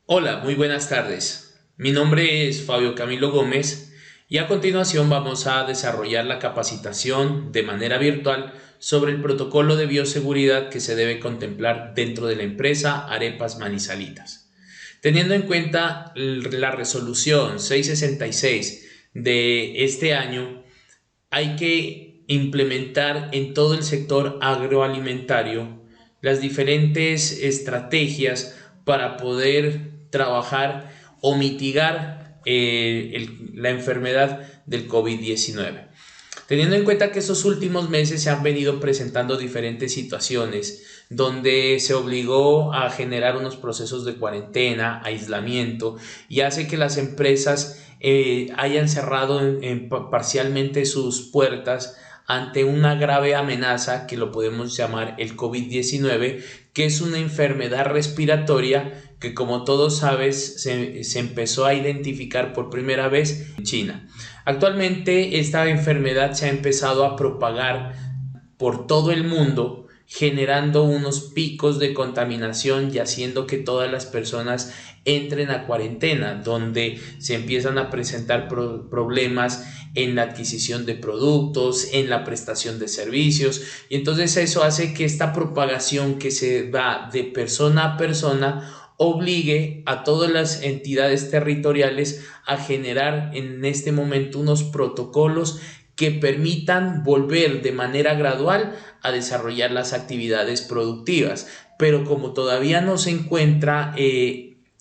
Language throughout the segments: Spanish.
Hola, muy buenas tardes. Mi nombre es Fabio Camilo Gómez y a continuación vamos a desarrollar la capacitación de manera virtual sobre el protocolo de bioseguridad que se debe contemplar dentro de la empresa Arepas Manizalitas. Teniendo en cuenta la resolución 666 de este año, hay que implementar en todo el sector agroalimentario las diferentes estrategias para poder trabajar o mitigar la enfermedad del COVID-19. Teniendo en cuenta que estos últimos meses se han venido presentando diferentes situaciones donde se obligó a generar unos procesos de cuarentena, aislamiento, y hace que las empresas hayan cerrado parcialmente sus puertas ante una grave amenaza que lo podemos llamar el COVID-19, que es una enfermedad respiratoria que, como todos sabes, se empezó a identificar por primera vez en China. Actualmente esta enfermedad se ha empezado a propagar por todo el mundo, generando unos picos de contaminación y haciendo que todas las personas entren a cuarentena, donde se empiezan a presentar problemas en la adquisición de productos, en la prestación de servicios, y entonces eso hace que esta propagación que se da de persona a persona obligue a todas las entidades territoriales a generar en este momento unos protocolos que permitan volver de manera gradual a desarrollar las actividades productivas. Pero como todavía no se encuentra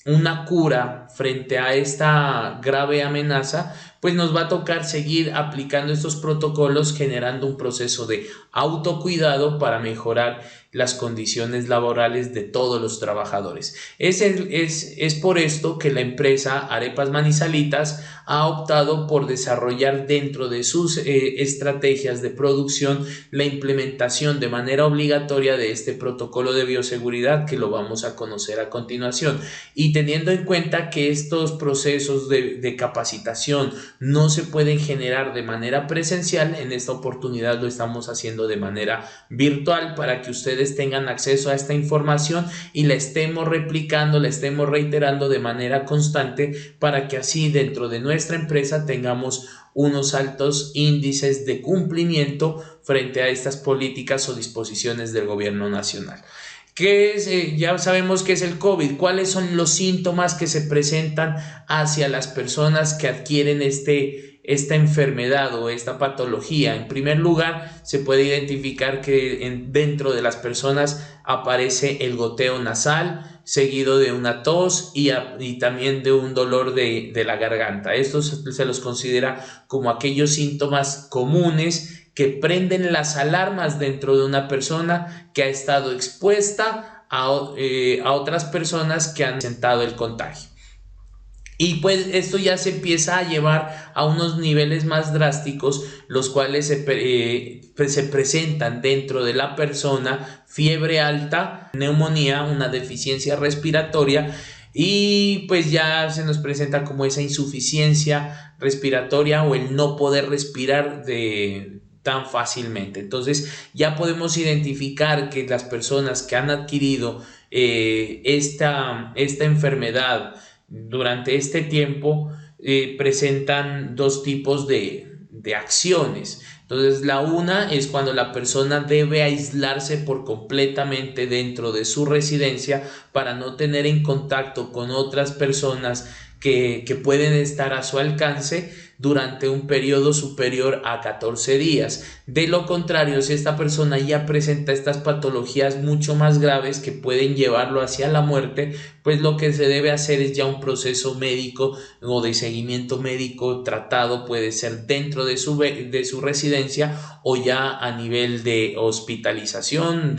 una cura frente a esta grave amenaza, pues nos va a tocar seguir aplicando estos protocolos, generando un proceso de autocuidado para mejorar las condiciones laborales de todos los trabajadores. Es por esto que la empresa Arepas Manizalitas ha optado por desarrollar dentro de sus estrategias de producción la implementación de manera obligatoria de este protocolo de bioseguridad, que lo vamos a conocer a continuación. Y teniendo en cuenta que estos procesos de capacitación no se pueden generar de manera presencial, en esta oportunidad lo estamos haciendo de manera virtual para que ustedes tengan acceso a esta información y la estemos replicando, la estemos reiterando de manera constante, para que así dentro de nuestra empresa tengamos unos altos índices de cumplimiento frente a estas políticas o disposiciones del gobierno nacional. ¿Qué es? Ya sabemos qué es el COVID. ¿Cuáles son los síntomas que se presentan hacia las personas que adquieren esta enfermedad o esta patología? En primer lugar, se puede identificar que dentro de las personas aparece el goteo nasal, seguido de una tos y también de un dolor de la garganta. Estos se los considera como aquellos síntomas comunes que prenden las alarmas dentro de una persona que ha estado expuesta a otras personas que han presentado el contagio. Y pues esto ya se empieza a llevar a unos niveles más drásticos, los cuales se presentan dentro de la persona: fiebre alta, neumonía, una deficiencia respiratoria, y pues ya se nos presenta como esa insuficiencia respiratoria o el no poder respirar tan fácilmente. Entonces ya podemos identificar que las personas que han adquirido esta enfermedad durante este tiempo presentan dos tipos de acciones. Entonces la una es cuando la persona debe aislarse por completamente dentro de su residencia para no tener en contacto con otras personas que pueden estar a su alcance durante un periodo superior a 14 días. De lo contrario, si esta persona ya presenta estas patologías mucho más graves que pueden llevarlo hacia la muerte, pues lo que se debe hacer es ya un proceso médico o de seguimiento médico tratado, puede ser dentro de su residencia o ya a nivel de hospitalización,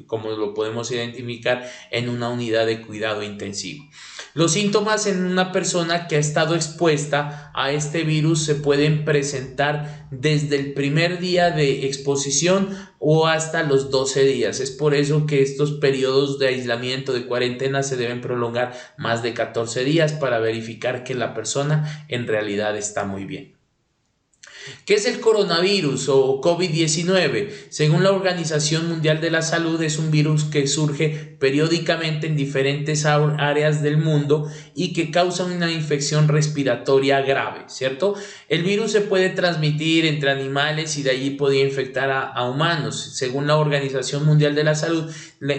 como lo podemos identificar en una unidad de cuidado intensivo. Los síntomas en una persona que ha estado expuesta a este virus se pueden presentar desde el primer día de exposición o hasta los 12 días. Es por eso que estos periodos de aislamiento, de cuarentena, se deben prolongar más de 14 días para verificar que la persona en realidad está muy bien. ¿Qué es el coronavirus o COVID-19? Según la Organización Mundial de la Salud, es un virus que surge periódicamente en diferentes áreas del mundo y que causa una infección respiratoria grave, ¿cierto? El virus se puede transmitir entre animales y de allí podría infectar a humanos. Según la Organización Mundial de la Salud,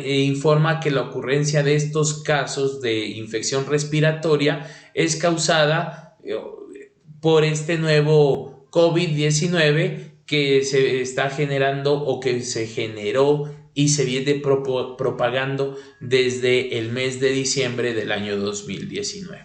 informa que la ocurrencia de estos casos de infección respiratoria es causada por este nuevo COVID-19 que se está generando o que se generó y se viene propagando desde el mes de diciembre del año 2019.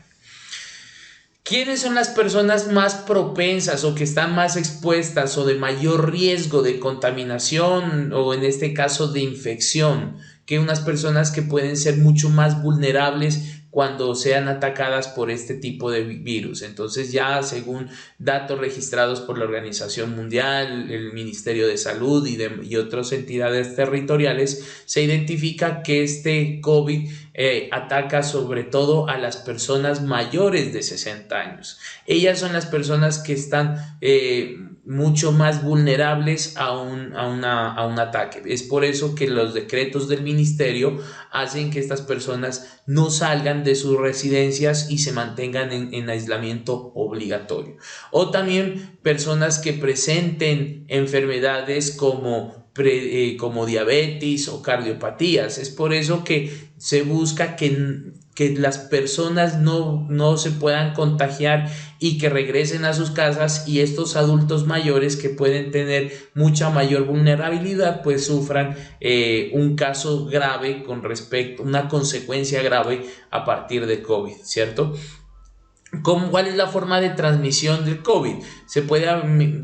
¿Quiénes son las personas más propensas o que están más expuestas o de mayor riesgo de contaminación o en este caso de infección? Que unas personas que pueden ser mucho más vulnerables cuando sean atacadas por este tipo de virus. Entonces ya según datos registrados por la Organización Mundial, el Ministerio de Salud y otras entidades territoriales, se identifica que este COVID ataca sobre todo a las personas mayores de 60 años. Ellas son las personas que están mucho más vulnerables a un ataque. Es por eso que los decretos del ministerio hacen que estas personas no salgan de sus residencias y se mantengan en aislamiento obligatorio. O también personas que presenten enfermedades como diabetes o cardiopatías. Es por eso que se busca que las personas no se puedan contagiar y que regresen a sus casas, y estos adultos mayores que pueden tener mucha mayor vulnerabilidad pues sufran un caso grave una consecuencia grave a partir de COVID, ¿cierto? ¿Cuál es la forma de transmisión del COVID? Se puede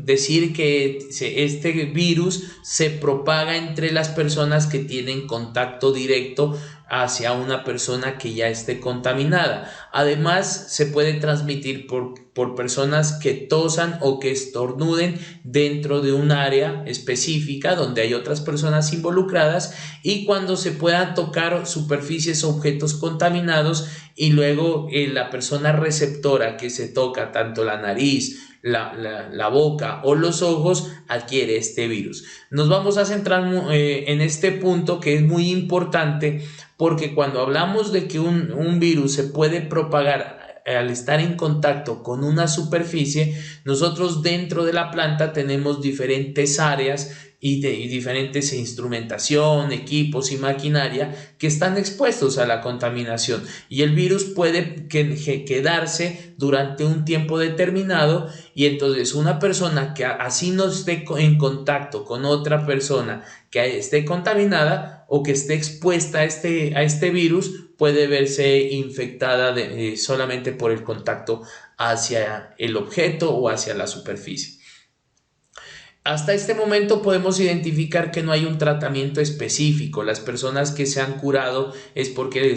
decir que este virus se propaga entre las personas que tienen contacto directo hacia una persona que ya esté contaminada. Además, se puede transmitir por personas que tosan o que estornuden dentro de un área específica donde hay otras personas involucradas, y cuando se puedan tocar superficies o objetos contaminados y luego la persona receptora que se toca tanto la nariz, la boca o los ojos adquiere este virus. Nos vamos a centrar en este punto, que es muy importante, porque cuando hablamos de que un virus se puede propagar al estar en contacto con una superficie, nosotros dentro de la planta tenemos diferentes áreas y diferentes instrumentación, equipos y maquinaria que están expuestos a la contaminación, y el virus puede quedarse durante un tiempo determinado, y entonces una persona que así no esté en contacto con otra persona que esté contaminada o que esté expuesta a este virus puede verse infectada solamente por el contacto hacia el objeto o hacia la superficie. Hasta este momento podemos identificar que no hay un tratamiento específico. Las personas que se han curado es porque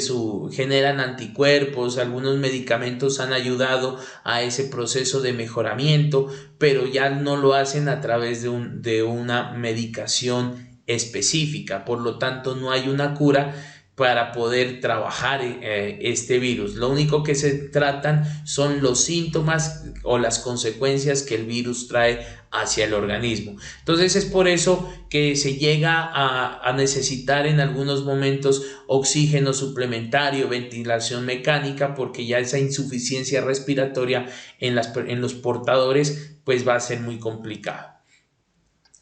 generan anticuerpos, algunos medicamentos han ayudado a ese proceso de mejoramiento, pero ya no lo hacen a través de una medicación específica. Por lo tanto, no hay una cura para poder trabajar este virus. Lo único que se tratan son los síntomas o las consecuencias que el virus trae hacia el organismo. Entonces es por eso que se llega a necesitar en algunos momentos oxígeno suplementario, ventilación mecánica, porque ya esa insuficiencia respiratoria en los portadores pues va a ser muy complicado.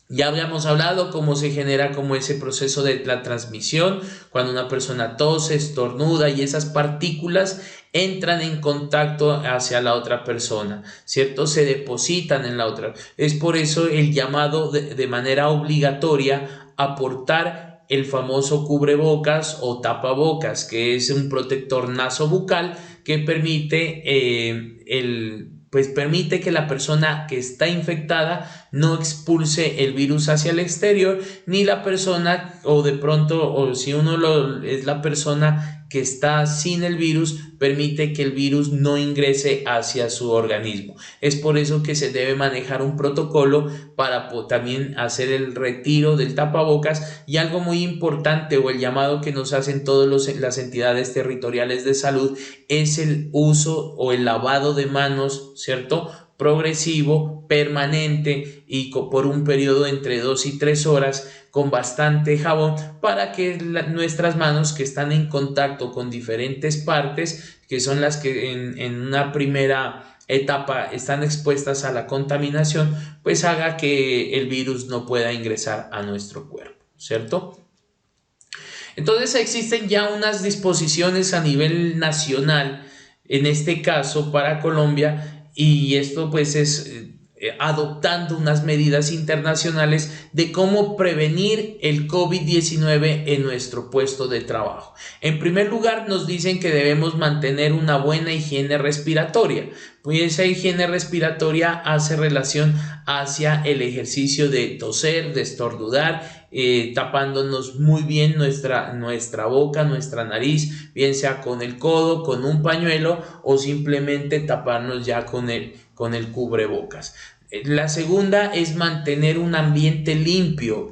Ya habíamos hablado cómo se genera como ese proceso de la transmisión, cuando una persona tose, estornuda y esas partículas entran en contacto hacia la otra persona, ¿cierto? Se depositan en la otra. Es por eso el llamado de manera obligatoria a portar el famoso cubrebocas o tapabocas, que es un protector nasobucal que permite permite que la persona que está infectada no expulse el virus hacia el exterior, ni la persona, o de pronto, o si uno es la persona que está sin el virus, permite que el virus no ingrese hacia su organismo. Es por eso que se debe manejar un protocolo para también hacer el retiro del tapabocas, y algo muy importante, o el llamado que nos hacen todas las entidades territoriales de salud, es el uso o el lavado de manos, ¿cierto?, progresivo, permanente y por un periodo entre 2 y 3 horas con bastante jabón para que nuestras manos, que están en contacto con diferentes partes, que son las que en una primera etapa están expuestas a la contaminación, pues haga que el virus no pueda ingresar a nuestro cuerpo, ¿cierto? Entonces existen ya unas disposiciones a nivel nacional, en este caso para Colombia, y esto pues es adoptando unas medidas internacionales de cómo prevenir el COVID-19 en nuestro puesto de trabajo. En primer lugar, nos dicen que debemos mantener una buena higiene respiratoria, pues esa higiene respiratoria hace relación hacia el ejercicio de toser, de estornudar, tapándonos muy bien nuestra boca, nuestra nariz, bien sea con el codo, con un pañuelo o simplemente taparnos ya con el cubrebocas. La segunda es mantener un ambiente limpio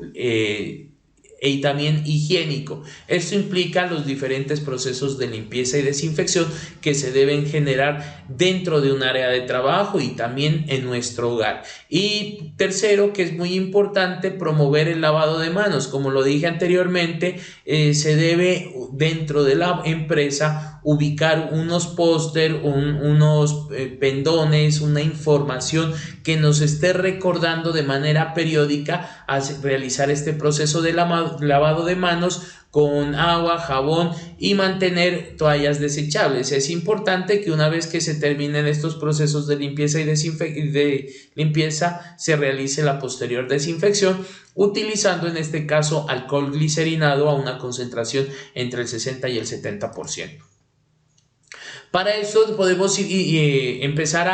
y también higiénico. Esto implica los diferentes procesos de limpieza y desinfección que se deben generar dentro de un área de trabajo y también en nuestro hogar. Y tercero, que es muy importante, promover el lavado de manos. Como lo dije anteriormente, se debe dentro de la empresa ubicar unos póster, unos pendones, una información que nos esté recordando de manera periódica a realizar este proceso de lavado de manos con agua, jabón y mantener toallas desechables. Es importante que una vez que se terminen estos procesos de limpieza y de limpieza se realice la posterior desinfección utilizando en este caso alcohol glicerinado a una concentración entre el 60 y el 70%. Para eso podemos empezar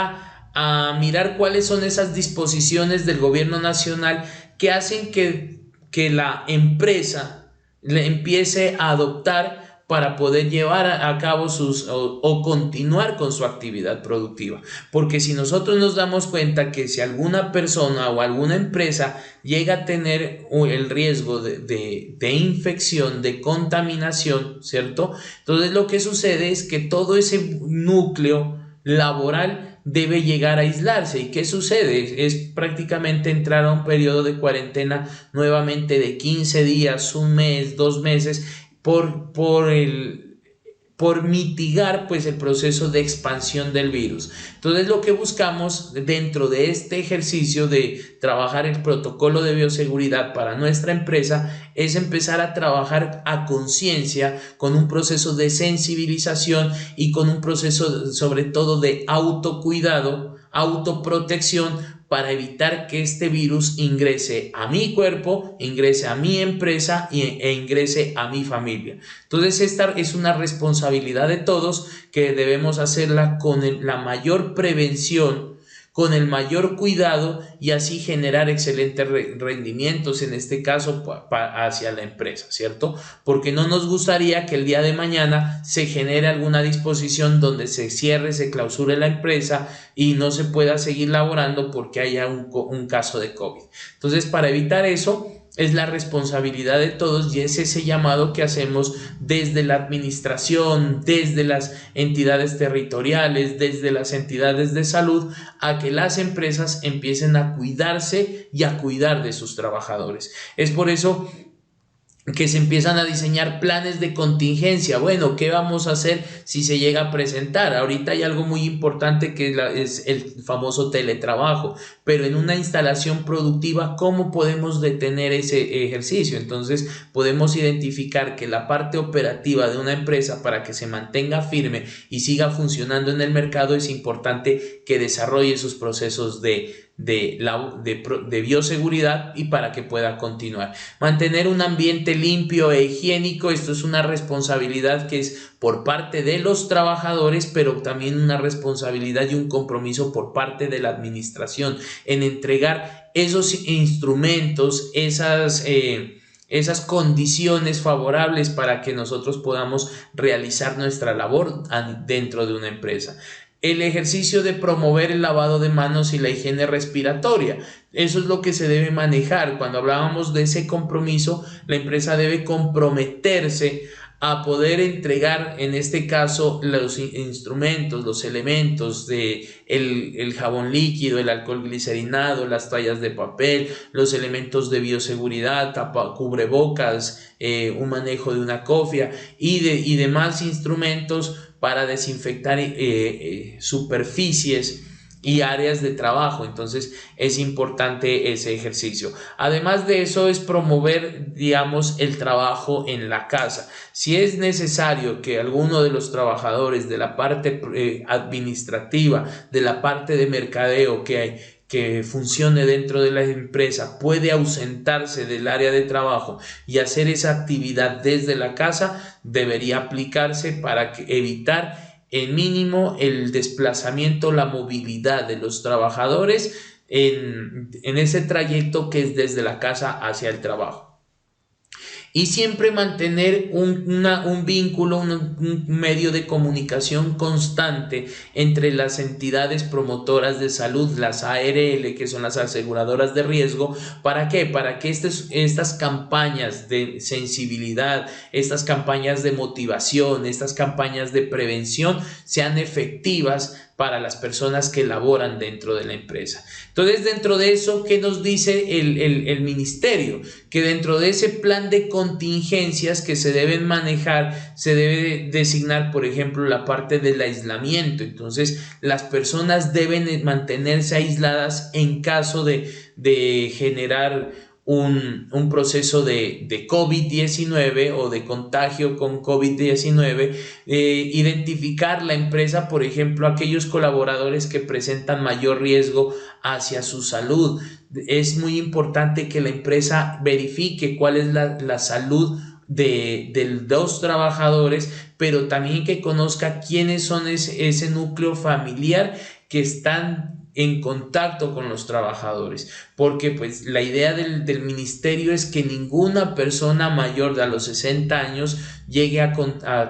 a mirar cuáles son esas disposiciones del gobierno nacional que hacen que la empresa le empiece a adoptar para poder llevar a cabo o continuar con su actividad productiva. Porque si nosotros nos damos cuenta que si alguna persona o alguna empresa llega a tener el riesgo de infección, de contaminación, ¿cierto? Entonces lo que sucede es que todo ese núcleo laboral debe llegar a aislarse. ¿Y qué sucede? Es prácticamente entrar a un periodo de cuarentena nuevamente de 15 días, un mes, 2 meses, por mitigar pues el proceso de expansión del virus. Entonces lo que buscamos dentro de este ejercicio de trabajar el protocolo de bioseguridad para nuestra empresa es empezar a trabajar a conciencia con un proceso de sensibilización y con un proceso sobre todo de autocuidado, autoprotección para evitar que este virus ingrese a mi cuerpo, ingrese a mi empresa e ingrese a mi familia. Entonces esta es una responsabilidad de todos que debemos hacerla con la mayor prevención, con el mayor cuidado y así generar excelentes rendimientos, en este caso hacia la empresa, ¿cierto? Porque no nos gustaría que el día de mañana se genere alguna disposición donde se cierre, se clausure la empresa y no se pueda seguir laborando porque haya un caso de COVID. Entonces, para evitar eso, es la responsabilidad de todos y es ese llamado que hacemos desde la administración, desde las entidades territoriales, desde las entidades de salud, a que las empresas empiecen a cuidarse y a cuidar de sus trabajadores. Es por eso que se empiezan a diseñar planes de contingencia. Bueno, ¿qué vamos a hacer si se llega a presentar? Ahorita hay algo muy importante que es el famoso teletrabajo, pero en una instalación productiva, ¿cómo podemos detener ese ejercicio? Entonces, podemos identificar que la parte operativa de una empresa, para que se mantenga firme y siga funcionando en el mercado, es importante que desarrolle sus procesos de bioseguridad y para que pueda continuar. Mantener un ambiente limpio e higiénico, esto es una responsabilidad que es por parte de los trabajadores, pero también una responsabilidad y un compromiso por parte de la administración en entregar esos instrumentos, esas condiciones favorables para que nosotros podamos realizar nuestra labor dentro de una empresa. El ejercicio de promover el lavado de manos y la higiene respiratoria. Eso es lo que se debe manejar. Cuando hablábamos de ese compromiso, la empresa debe comprometerse a poder entregar, en este caso, los instrumentos, los elementos de el jabón líquido, el alcohol glicerinado, las toallas de papel, los elementos de bioseguridad, cubrebocas, un manejo de una cofia y demás instrumentos para desinfectar superficies y áreas de trabajo. Entonces es importante ese ejercicio. Además de eso, es promover, digamos, el trabajo en la casa. Si es necesario que alguno de los trabajadores de la parte administrativa, de la parte de mercadeo que funcione dentro de la empresa, puede ausentarse del área de trabajo y hacer esa actividad desde la casa, debería aplicarse para evitar el mínimo el desplazamiento, la movilidad de los trabajadores en ese trayecto que es desde la casa hacia el trabajo. Y siempre mantener un vínculo, un medio de comunicación constante entre las entidades promotoras de salud, las ARL, que son las aseguradoras de riesgo. ¿Para qué? Para que estas campañas de sensibilidad, estas campañas de motivación, estas campañas de prevención sean efectivas para las personas que laboran dentro de la empresa. Entonces, dentro de eso, ¿qué nos dice el ministerio? Que dentro de ese plan de contingencias que se deben manejar, se debe designar, por ejemplo, la parte del aislamiento. Entonces, las personas deben mantenerse aisladas en caso de generar un proceso de COVID-19 o de contagio con COVID-19, identificar la empresa, por ejemplo, aquellos colaboradores que presentan mayor riesgo hacia su salud. Es muy importante que la empresa verifique cuál es la salud de los trabajadores, pero también que conozca quiénes son ese núcleo familiar que están en contacto con los trabajadores, porque pues la idea del ministerio es que ninguna persona mayor de a los 60 años llegue a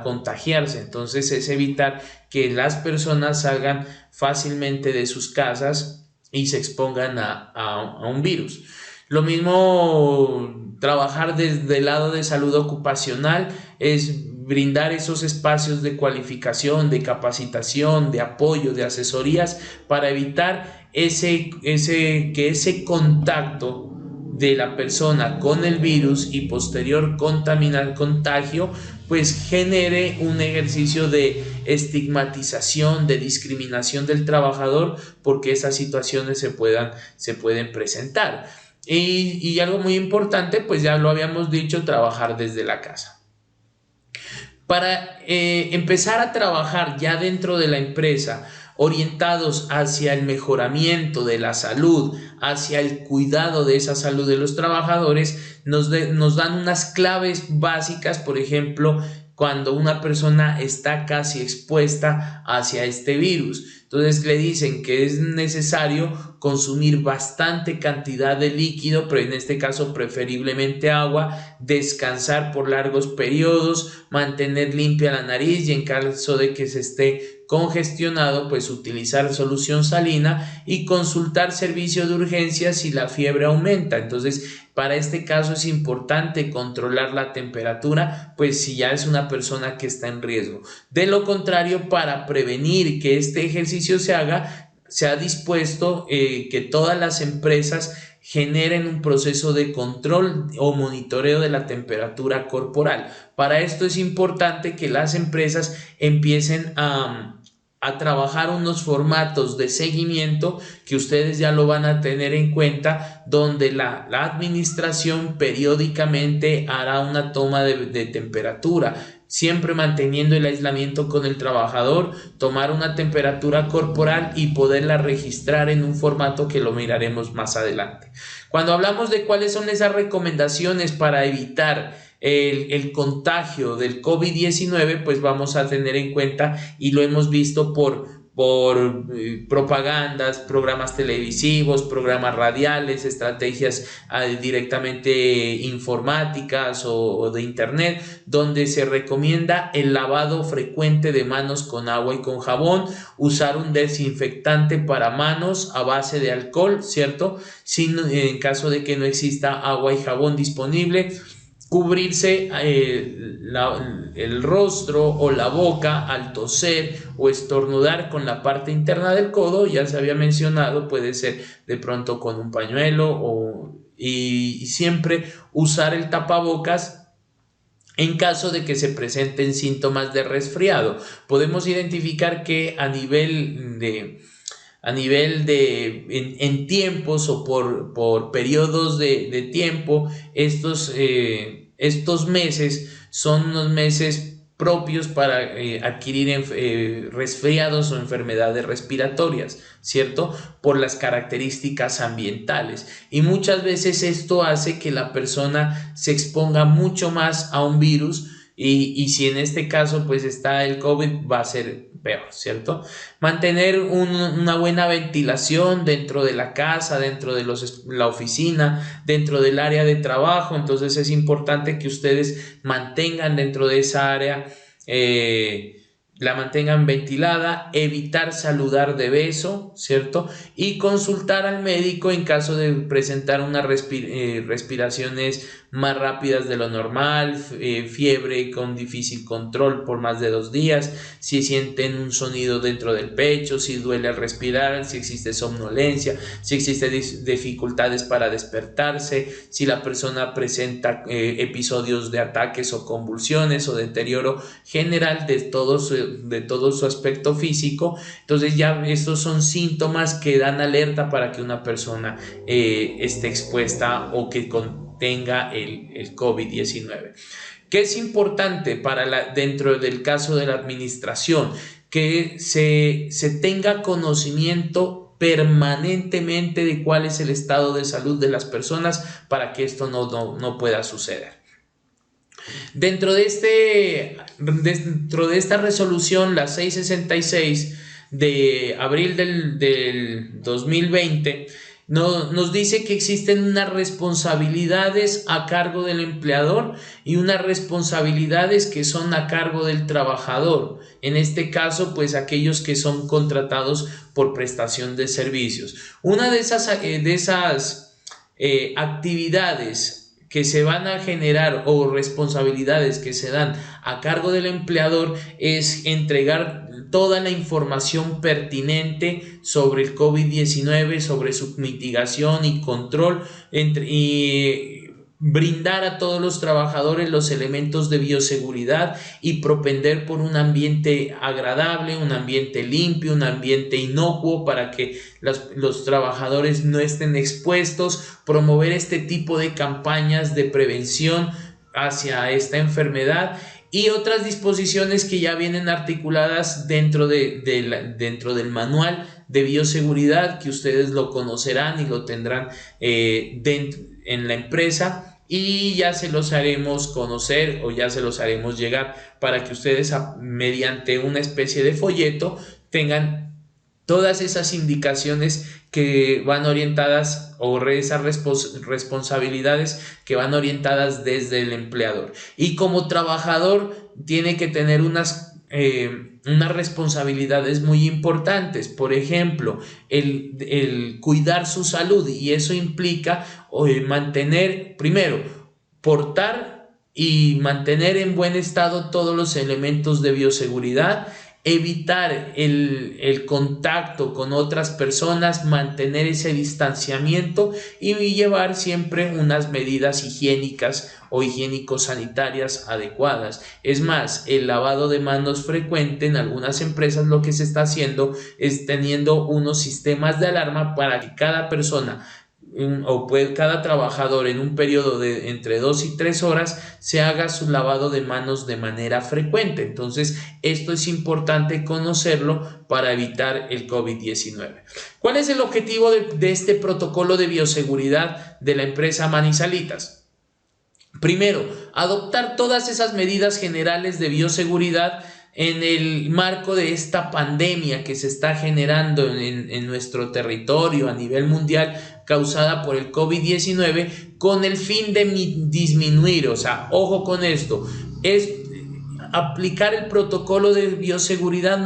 contagiarse. Entonces es evitar que las personas salgan fácilmente de sus casas y se expongan a un virus. Lo mismo, trabajar desde el lado de salud ocupacional es brindar esos espacios de cualificación, de capacitación, de apoyo, de asesorías para evitar que ese contacto de la persona con el virus y posterior contagio pues genere un ejercicio de estigmatización, de discriminación del trabajador, porque esas situaciones se pueden presentar. Y algo muy importante, pues ya lo habíamos dicho, trabajar desde la casa. Para empezar a trabajar ya dentro de la empresa, orientados hacia el mejoramiento de la salud, hacia el cuidado de esa salud de los trabajadores, nos dan unas claves básicas, por ejemplo, cuando una persona está casi expuesta hacia este virus. Entonces le dicen que es necesario consumir bastante cantidad de líquido, pero en este caso preferiblemente agua, descansar por largos periodos, mantener limpia la nariz y en caso de que se esté congestionado, pues utilizar solución salina y consultar servicio de urgencias si la fiebre aumenta. Entonces, para este caso es importante controlar la temperatura, pues si ya es una persona que está en riesgo. De lo contrario, para prevenir que este ejercicio se haga, se ha dispuesto que todas las empresas generen un proceso de control o monitoreo de la temperatura corporal. Para esto es importante que las empresas empiecen a trabajar unos formatos de seguimiento que ustedes ya lo van a tener en cuenta, donde la administración periódicamente hará una toma de temperatura, siempre manteniendo el aislamiento con el trabajador, tomar una temperatura corporal y poderla registrar en un formato que lo miraremos más adelante. Cuando hablamos de cuáles son esas recomendaciones para evitar el contagio del COVID-19, pues vamos a tener en cuenta, y lo hemos visto por propagandas, programas televisivos, programas radiales, estrategias directamente informáticas o de internet, donde se recomienda el lavado frecuente de manos con agua y con jabón, usar un desinfectante para manos a base de alcohol, ¿cierto? En caso de que no exista agua y jabón disponible, cubrirse el rostro o la boca al toser o estornudar con la parte interna del codo. Ya se había mencionado, puede ser de pronto con un pañuelo y siempre usar el tapabocas en caso de que se presenten síntomas de resfriado. Podemos identificar que en tiempos o por periodos de tiempo, estos meses son unos meses propios para adquirir resfriados o enfermedades respiratorias, ¿cierto? Por las características ambientales. Y muchas veces esto hace que la persona se exponga mucho más a un virus y si en este caso pues está el COVID, va a ser peor, ¿cierto? Mantener una buena ventilación dentro de la casa, dentro de la oficina, dentro del área de trabajo. Entonces es importante que ustedes mantengan dentro de esa área, la mantengan ventilada, evitar saludar de beso, ¿cierto? Y consultar al médico en caso de presentar unas respiraciones más rápidas de lo normal, fiebre con difícil control por más de 2 días, si sienten un sonido dentro del pecho, si duele al respirar, si existe somnolencia, si existen dificultades para despertarse, si la persona presenta episodios de ataques o convulsiones o deterioro general de todo su aspecto físico. Entonces ya estos son síntomas que dan alerta para que una persona esté expuesta o que tenga el COVID-19. ¿Qué es importante dentro del caso de la administración? Que se tenga conocimiento permanentemente de cuál es el estado de salud de las personas para que esto no pueda suceder. Dentro de esta resolución, la 666 de abril del 2020, nos dice que existen unas responsabilidades a cargo del empleador y unas responsabilidades que son a cargo del trabajador. En este caso, pues aquellos que son contratados por prestación de servicios. Una de esas actividades que se van a generar o responsabilidades que se dan a cargo del empleador es entregar toda la información pertinente sobre el COVID-19, sobre su mitigación y control, y brindar a todos los trabajadores los elementos de bioseguridad y propender por un ambiente agradable, un ambiente limpio, un ambiente inocuo para que los trabajadores no estén expuestos, promover este tipo de campañas de prevención hacia esta enfermedad y otras disposiciones que ya vienen articuladas dentro del manual de bioseguridad, que ustedes lo conocerán y lo tendrán en la empresa, y ya se los haremos conocer o ya se los haremos llegar para que ustedes mediante una especie de folleto tengan todas esas indicaciones que van orientadas o esas responsabilidades que van orientadas desde el empleador. Y como trabajador tiene que tener unas responsabilidades muy importantes. Por ejemplo, el cuidar su salud, y eso implica mantener, primero, portar y mantener en buen estado todos los elementos de bioseguridad, evitar el contacto con otras personas, mantener ese distanciamiento y llevar siempre unas medidas higiénicas o higiénico-sanitarias adecuadas. Es más, el lavado de manos frecuente en algunas empresas lo que se está haciendo es teniendo unos sistemas de alarma para que cada persona cada trabajador en un periodo de entre 2 y 3 horas se haga su lavado de manos de manera frecuente. Entonces, esto es importante conocerlo para evitar el COVID-19. ¿Cuál es el objetivo de este protocolo de bioseguridad de la empresa Manizalitas? Primero, adoptar todas esas medidas generales de bioseguridad en el marco de esta pandemia que se está generando en nuestro territorio a nivel mundial, causada por el COVID-19, con el fin de disminuir, o sea, ojo con esto, es aplicar el protocolo de bioseguridad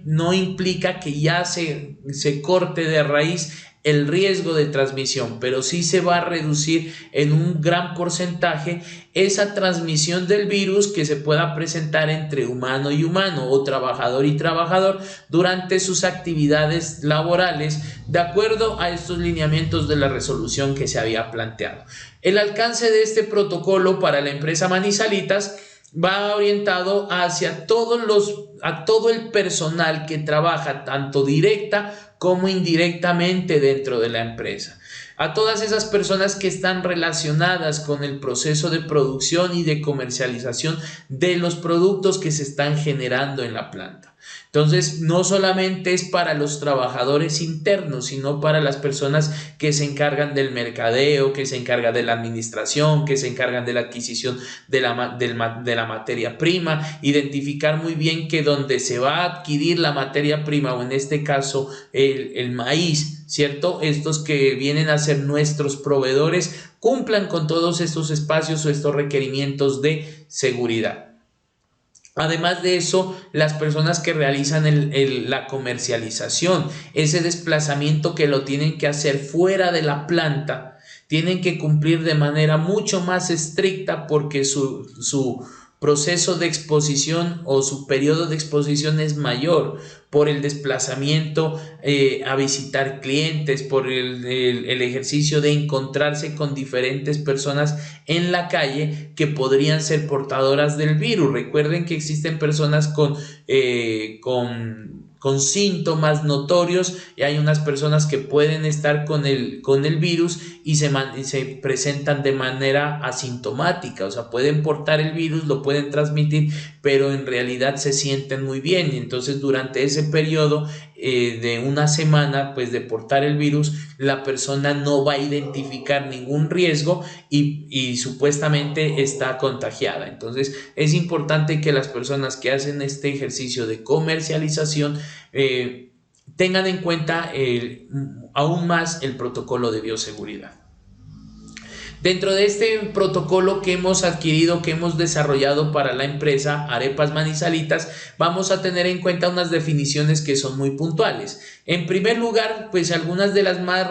no implica que ya se corte de raíz el riesgo de transmisión, pero sí se va a reducir en un gran porcentaje esa transmisión del virus que se pueda presentar entre humano y humano o trabajador y trabajador durante sus actividades laborales, de acuerdo a estos lineamientos de la resolución que se había planteado. El alcance de este protocolo para la empresa Manizalitas va orientado hacia a todo el personal que trabaja tanto directa como indirectamente dentro de la empresa, a todas esas personas que están relacionadas con el proceso de producción y de comercialización de los productos que se están generando en la planta. Entonces, no solamente es para los trabajadores internos, sino para las personas que se encargan del mercadeo, que se encargan de la administración, que se encargan de la adquisición de la materia prima, identificar muy bien que donde se va a adquirir la materia prima, o en este caso el maíz, ¿cierto? Estos que vienen a ser nuestros proveedores, cumplan con todos estos espacios o estos requerimientos de seguridad. Además de eso, las personas que realizan la comercialización, ese desplazamiento que lo tienen que hacer fuera de la planta, tienen que cumplir de manera mucho más estricta porque su proceso de exposición o su periodo de exposición es mayor por el desplazamiento a visitar clientes, por el ejercicio de encontrarse con diferentes personas en la calle que podrían ser portadoras del virus. Recuerden que existen personas con síntomas notorios y hay unas personas que pueden estar con el virus y se presentan de manera asintomática, o sea, pueden portar el virus, lo pueden transmitir, pero en realidad se sienten muy bien. Y entonces durante ese periodo de una semana pues de portar el virus, la persona no va a identificar ningún riesgo y supuestamente está contagiada. Entonces es importante que las personas que hacen este ejercicio de comercialización tengan en cuenta aún más el protocolo de bioseguridad. Dentro de este protocolo que hemos adquirido, que hemos desarrollado para la empresa Arepas Manizalitas, vamos a tener en cuenta unas definiciones que son muy puntuales. En primer lugar, pues algunas de las más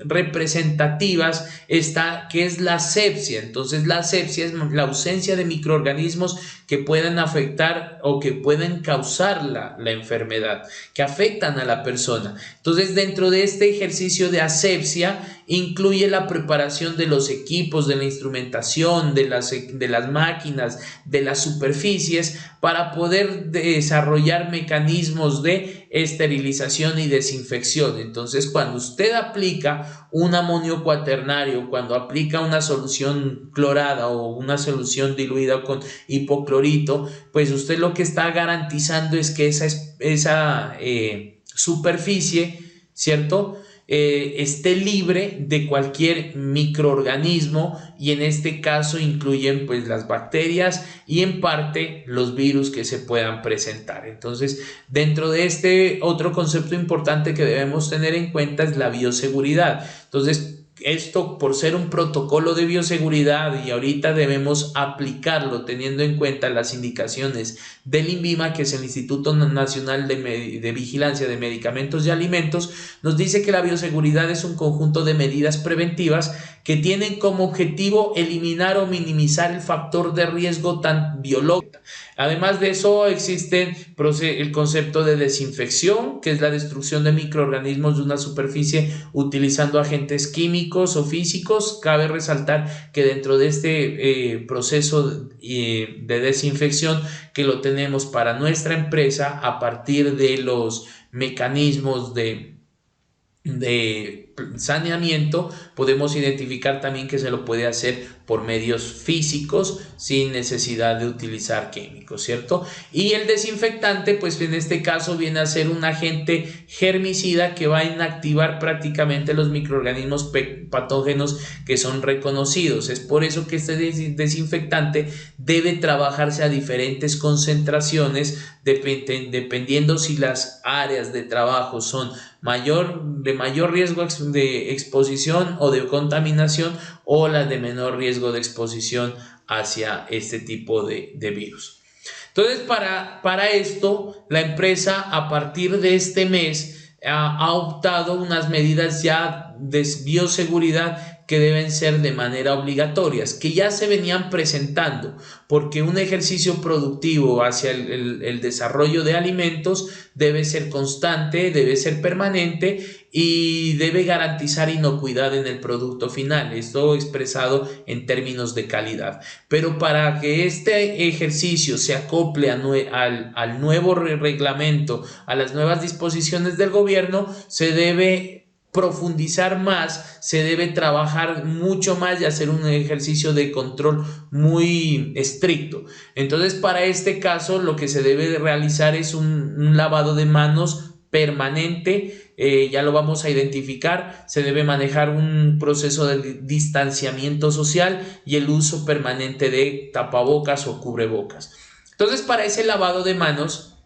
representativas está que es la asepsia. Entonces la asepsia es la ausencia de microorganismos que puedan afectar o que pueden causar la enfermedad, que afectan a la persona. Entonces dentro de este ejercicio de asepsia incluye la preparación de los equipos, de la instrumentación, de las máquinas, de las superficies, para poder desarrollar mecanismos de esterilización y desinfección. Entonces, cuando usted aplica un amonio cuaternario, cuando aplica una solución clorada o una solución diluida con hipoclorito, pues usted lo que está garantizando es que esa superficie, ¿cierto?, esté libre de cualquier microorganismo, y en este caso incluyen pues las bacterias y en parte los virus que se puedan presentar. Entonces, dentro de este otro concepto importante que debemos tener en cuenta es la bioseguridad. Entonces, esto por ser un protocolo de bioseguridad y ahorita debemos aplicarlo teniendo en cuenta las indicaciones del INVIMA, que es el Instituto Nacional de Vigilancia de Medicamentos y Alimentos, nos dice que la bioseguridad es un conjunto de medidas preventivas que tienen como objetivo eliminar o minimizar el factor de riesgo tan biológico. Además de eso, existe el concepto de desinfección, que es la destrucción de microorganismos de una superficie utilizando agentes químicos o físicos. Cabe resaltar que dentro de este proceso de desinfección que lo tenemos para nuestra empresa a partir de los mecanismos de saneamiento, podemos identificar también que se lo puede hacer por medios físicos sin necesidad de utilizar químicos, ¿cierto? Y el desinfectante, pues en este caso viene a ser un agente germicida que va a inactivar prácticamente los microorganismos patógenos que son reconocidos. Es por eso que este desinfectante debe trabajarse a diferentes concentraciones dependiendo si las áreas de trabajo son de mayor riesgo de exposición o de contaminación, o las de menor riesgo de exposición hacia este tipo de virus. Entonces, para esto, la empresa a partir de este mes ha optado unas medidas ya de bioseguridad que deben ser de manera obligatorias, que ya se venían presentando, porque un ejercicio productivo hacia el desarrollo de alimentos debe ser constante, debe ser permanente y debe garantizar inocuidad en el producto final, esto expresado en términos de calidad. Pero para que este ejercicio se acople al nuevo reglamento, a las nuevas disposiciones del gobierno, se debe profundizar más, se debe trabajar mucho más y hacer un ejercicio de control muy estricto. Entonces, para este caso, lo que se debe de realizar es un lavado de manos permanente, ya lo vamos a identificar. Se debe manejar un proceso de distanciamiento social y el uso permanente de tapabocas o cubrebocas. Entonces, para ese lavado de manos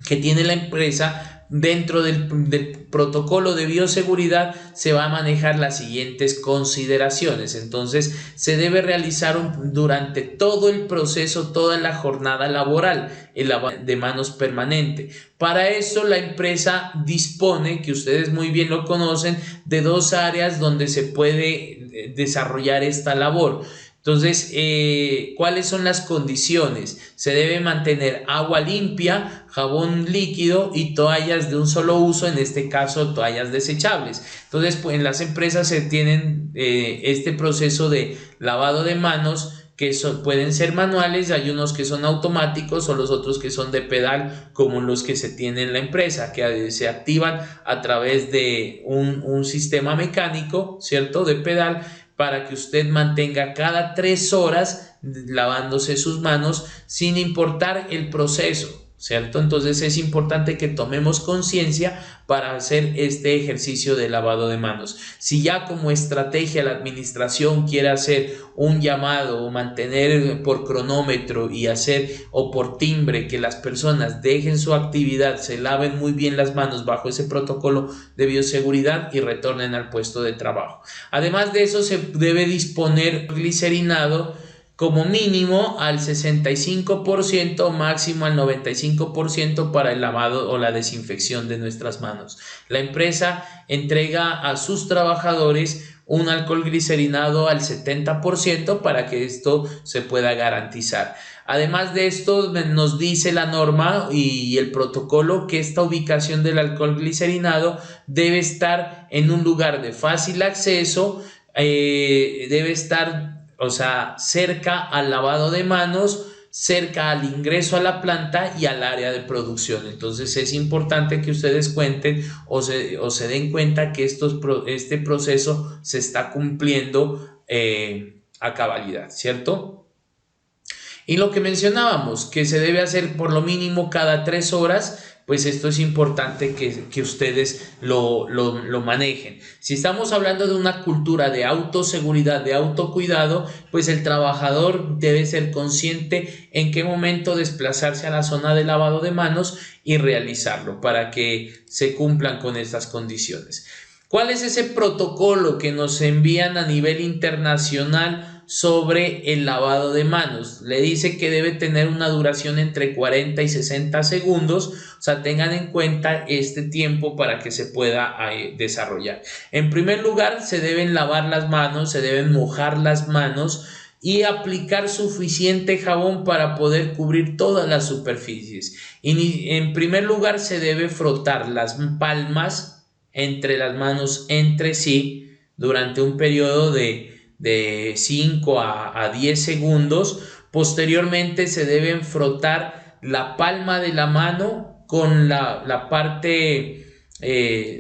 que tiene la empresa, dentro del protocolo de bioseguridad se va a manejar las siguientes consideraciones. Entonces, se debe realizar durante todo el proceso, toda la jornada laboral, el lavado de manos permanente. Para eso la empresa dispone, que ustedes muy bien lo conocen, de 2 áreas donde se puede desarrollar esta labor. Entonces, ¿cuáles son las condiciones? Se debe mantener agua limpia, jabón líquido y toallas de un solo uso, en este caso toallas desechables. Entonces, pues, en las empresas se tienen este proceso de lavado de manos que pueden ser manuales, hay unos que son automáticos o los otros que son de pedal, como los que se tienen en la empresa, que se activan a través de un sistema mecánico, ¿cierto?, de pedal, para que usted mantenga cada 3 horas lavándose sus manos sin importar el proceso, ¿cierto? Entonces es importante que tomemos conciencia para hacer este ejercicio de lavado de manos. Si ya como estrategia la administración quiere hacer un llamado o mantener por cronómetro y hacer o por timbre que las personas dejen su actividad, se laven muy bien las manos bajo ese protocolo de bioseguridad y retornen al puesto de trabajo. Además de eso, se debe disponer glicerinado como mínimo al 65%, máximo al 95% para el lavado o la desinfección de nuestras manos. La empresa entrega a sus trabajadores un alcohol glicerinado al 70% para que esto se pueda garantizar. Además de esto, nos dice la norma y el protocolo que esta ubicación del alcohol glicerinado debe estar en un lugar de fácil acceso, debe estar, o sea, cerca al lavado de manos, cerca al ingreso a la planta y al área de producción. Entonces es importante que ustedes cuenten o se den cuenta que este proceso se está cumpliendo a cabalidad, ¿cierto? Y lo que mencionábamos, que se debe hacer por lo mínimo cada 3 horas, pues esto es importante que ustedes lo manejen. Si estamos hablando de una cultura de autoseguridad, de autocuidado, pues el trabajador debe ser consciente en qué momento desplazarse a la zona de lavado de manos y realizarlo para que se cumplan con estas condiciones. ¿Cuál es ese protocolo que nos envían a nivel internacional sobre el lavado de manos? Le dice que debe tener una duración entre 40 y 60 segundos, o sea, tengan en cuenta este tiempo para que se pueda desarrollar. En primer lugar, se deben lavar las manos, se deben mojar las manos y aplicar suficiente jabón para poder cubrir todas las superficies. Y en primer lugar, se debe frotar las palmas entre las manos entre sí durante un periodo de 5 a 10 segundos. Posteriormente se deben frotar la palma de la mano con la parte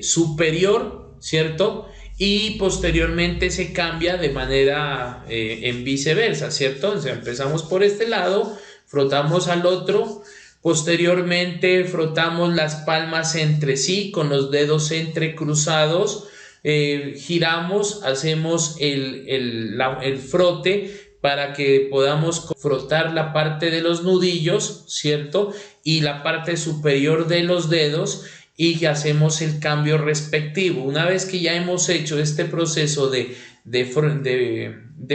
superior, ¿cierto? Y posteriormente se cambia de manera en viceversa, ¿cierto? O sea, empezamos por este lado, frotamos al otro. Posteriormente frotamos las palmas entre sí con los dedos entrecruzados, giramos, hacemos el frote para que podamos frotar la parte de los nudillos, ¿cierto? Y la parte superior de los dedos, y hacemos el cambio respectivo. Una vez que ya hemos hecho este proceso de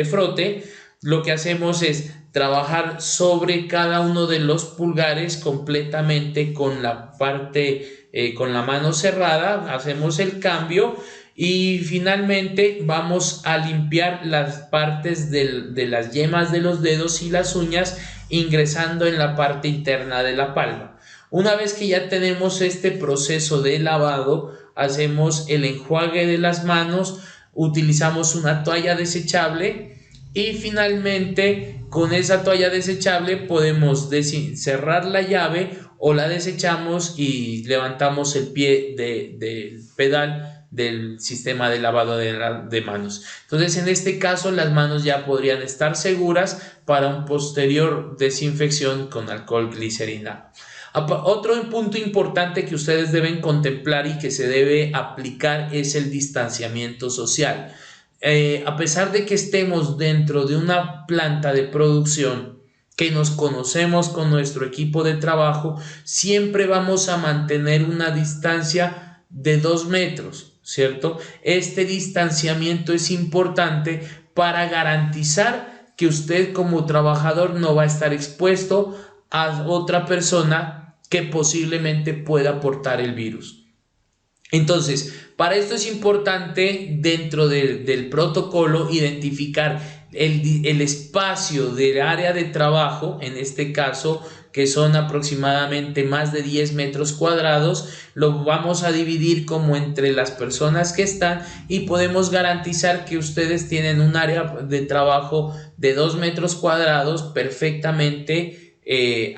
frote, lo que hacemos es trabajar sobre cada uno de los pulgares completamente con la parte, con la mano cerrada, hacemos el cambio y finalmente vamos a limpiar las partes de las yemas de los dedos y las uñas ingresando en la parte interna de la palma. Una vez que ya tenemos este proceso de lavado, hacemos el enjuague de las manos, utilizamos una toalla desechable y finalmente con esa toalla desechable podemos cerrar la llave o la desechamos y levantamos el pie del pedal del sistema de lavado de manos. Entonces, en este caso, las manos ya podrían estar seguras para un posterior desinfección con alcohol glicerina. Otro punto importante que ustedes deben contemplar y que se debe aplicar es el distanciamiento social. A pesar de que estemos dentro de una planta de producción, que nos conocemos con nuestro equipo de trabajo, siempre vamos a mantener una distancia de 2 metros, ¿cierto? Este distanciamiento es importante para garantizar que usted como trabajador no va a estar expuesto a otra persona que posiblemente pueda portar el virus. Entonces, para esto es importante dentro del protocolo identificar el espacio del área de trabajo, en este caso que son aproximadamente más de 10 metros cuadrados, lo vamos a dividir como entre las personas que están y podemos garantizar que ustedes tienen un área de trabajo de 2 metros cuadrados perfectamente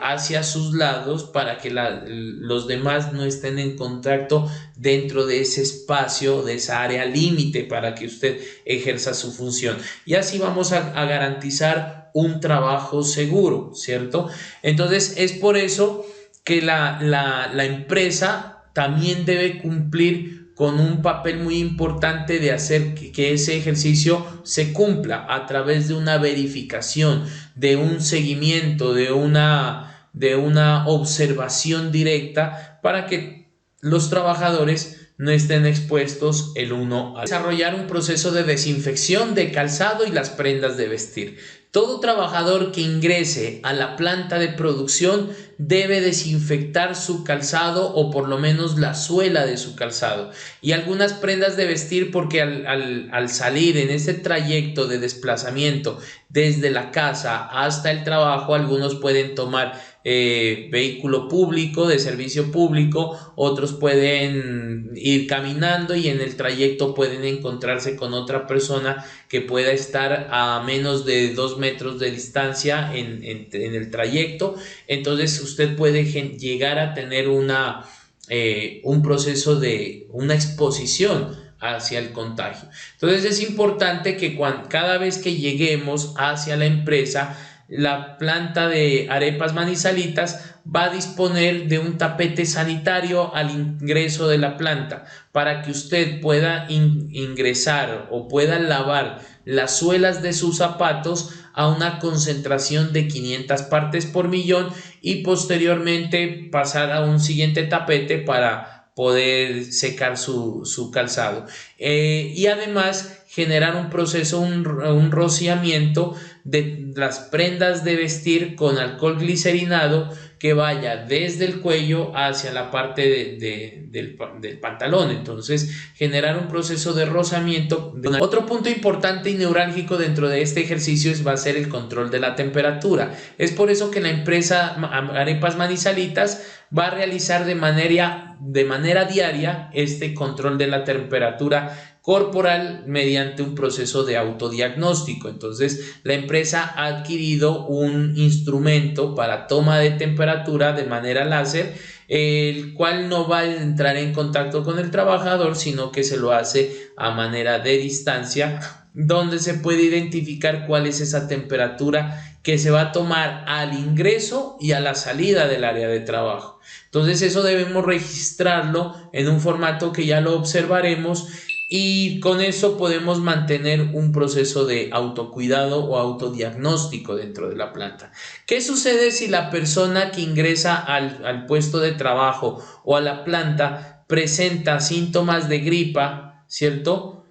hacia sus lados para que los demás no estén en contacto dentro de ese espacio, de esa área límite para que usted ejerza su función. Y así vamos a garantizar un trabajo seguro, ¿cierto? Entonces es por eso que la empresa también debe cumplir con un papel muy importante de hacer que ese ejercicio se cumpla a través de una verificación, de un seguimiento, de una observación directa para que los trabajadores no estén expuestos el uno al otro. Desarrollar un proceso de desinfección de calzado y las prendas de vestir. Todo trabajador que ingrese a la planta de producción debe desinfectar su calzado o por lo menos la suela de su calzado y algunas prendas de vestir porque al salir en ese trayecto de desplazamiento desde la casa hasta el trabajo, algunos pueden tomar vehículo público, de servicio público, otros pueden ir caminando y en el trayecto pueden encontrarse con otra persona que pueda estar a menos de 2 metros de distancia en el trayecto. Entonces usted puede llegar a tener un proceso de una exposición hacia el contagio. Entonces es importante que cada vez que lleguemos hacia la empresa, la planta de Arepas Manizalitas va a disponer de un tapete sanitario al ingreso de la planta para que usted pueda ingresar o pueda lavar las suelas de sus zapatos a una concentración de 500 partes por millón y posteriormente pasar a un siguiente tapete para poder secar su calzado y además generar un proceso, un rociamiento de las prendas de vestir con alcohol glicerinado que vaya desde el cuello hacia la parte del pantalón. Entonces generar un proceso de rozamiento. Otro punto importante y neurálgico dentro de este ejercicio va a ser el control de la temperatura. Es por eso que la empresa Arepas Manizalitas va a realizar de manera diaria este control de la temperatura corporal mediante un proceso de autodiagnóstico. Entonces la empresa ha adquirido un instrumento para toma de temperatura de manera láser, el cual no va a entrar en contacto con el trabajador, sino que se lo hace a manera de distancia, donde se puede identificar cuál es esa temperatura que se va a tomar al ingreso y a la salida del área de trabajo. Entonces eso debemos registrarlo en un formato que ya lo observaremos y con eso podemos mantener un proceso de autocuidado o autodiagnóstico dentro de la planta. ¿Qué sucede si la persona que ingresa al puesto de trabajo o a la planta presenta síntomas de gripa, ¿cierto?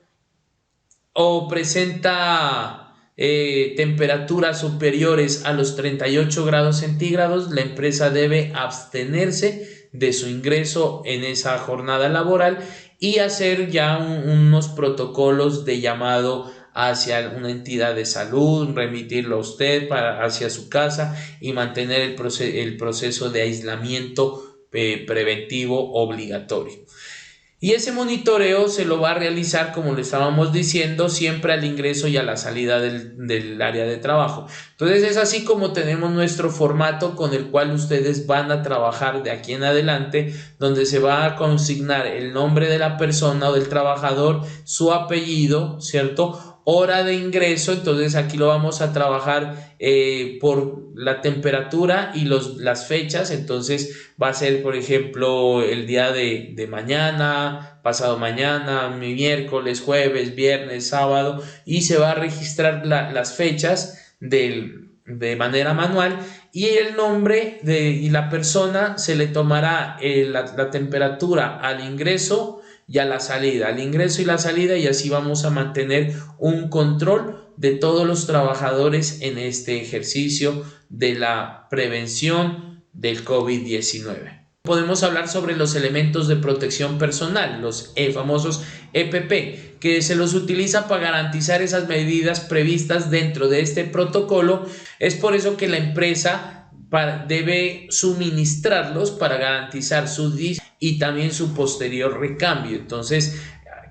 O presenta temperaturas superiores a los 38 grados centígrados, la empresa debe abstenerse de su ingreso en esa jornada laboral y hacer ya unos protocolos de llamado hacia una entidad de salud, remitirlo a usted hacia su casa y mantener el proceso de aislamiento preventivo obligatorio. Y ese monitoreo se lo va a realizar, como le estábamos diciendo, siempre al ingreso y a la salida del área de trabajo. Entonces es así como tenemos nuestro formato con el cual ustedes van a trabajar de aquí en adelante, donde se va a consignar el nombre de la persona o del trabajador, su apellido, ¿cierto?, hora de ingreso. Entonces aquí lo vamos a trabajar por la temperatura y las fechas. Entonces va a ser, por ejemplo, el día de mañana, pasado mañana, miércoles, jueves, viernes, sábado, y se va a registrar las fechas de manera manual, y el nombre y la persona se le tomará la temperatura al ingreso y a la salida, al ingreso y la salida, y así vamos a mantener un control de todos los trabajadores en este ejercicio de la prevención del COVID-19. Podemos hablar sobre los elementos de protección personal, los famosos EPP, que se los utiliza para garantizar esas medidas previstas dentro de este protocolo. Es por eso que la empresa debe suministrarlos para garantizar su y también su posterior recambio. Entonces,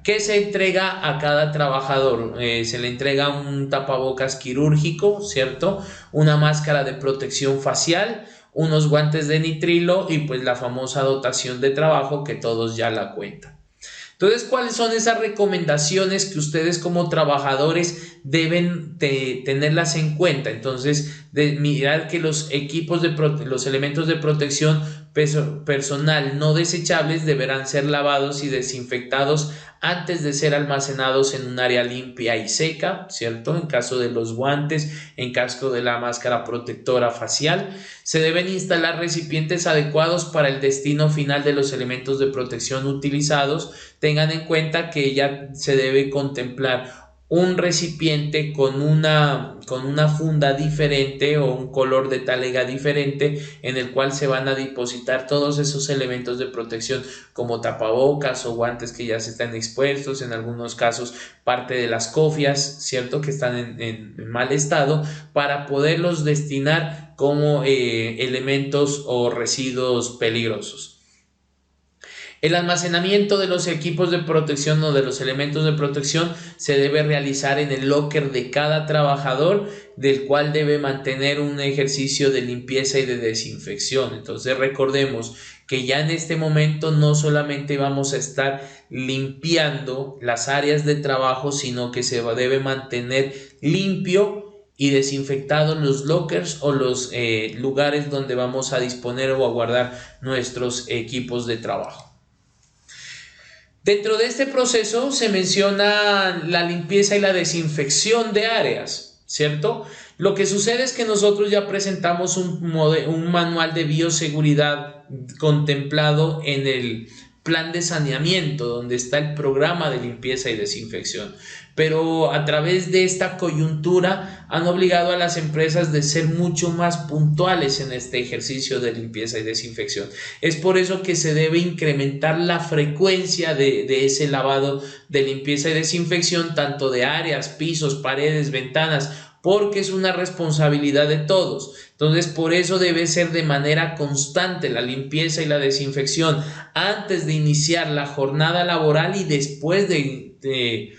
¿qué se entrega a cada trabajador? Se le entrega un tapabocas quirúrgico, ¿cierto?, una máscara de protección facial, unos guantes de nitrilo y pues la famosa dotación de trabajo que todos ya la cuentan. Entonces, ¿cuáles son esas recomendaciones que ustedes como trabajadores deben tenerlas en cuenta? Entonces, de mirar que los los elementos de protección personal no desechables deberán ser lavados y desinfectados antes de ser almacenados en un área limpia y seca, ¿cierto? En caso de los guantes, en caso de la máscara protectora facial, se deben instalar recipientes adecuados para el destino final de los elementos de protección utilizados. Tengan en cuenta que ya se debe contemplar un recipiente con una funda diferente o un color de talega diferente en el cual se van a depositar todos esos elementos de protección como tapabocas o guantes que ya se están expuestos, en algunos casos parte de las cofias, ¿cierto?, que están en mal estado, para poderlos destinar como elementos o residuos peligrosos. El almacenamiento de los equipos de protección o de los elementos de protección se debe realizar en el locker de cada trabajador, del cual debe mantener un ejercicio de limpieza y de desinfección. Entonces recordemos que ya en este momento no solamente vamos a estar limpiando las áreas de trabajo, sino que se debe mantener limpio y desinfectados los lockers o los lugares donde vamos a disponer o a guardar nuestros equipos de trabajo. Dentro de este proceso se menciona la limpieza y la desinfección de áreas, ¿cierto? Lo que sucede es que nosotros ya presentamos un manual de bioseguridad contemplado en el plan de saneamiento, donde está el programa de limpieza y desinfección. Pero a través de esta coyuntura han obligado a las empresas de ser mucho más puntuales en este ejercicio de limpieza y desinfección. Es por eso que se debe incrementar la frecuencia de ese lavado de limpieza y desinfección, tanto de áreas, pisos, paredes, ventanas, porque es una responsabilidad de todos. Entonces, por eso debe ser de manera constante la limpieza y la desinfección antes de iniciar la jornada laboral y después de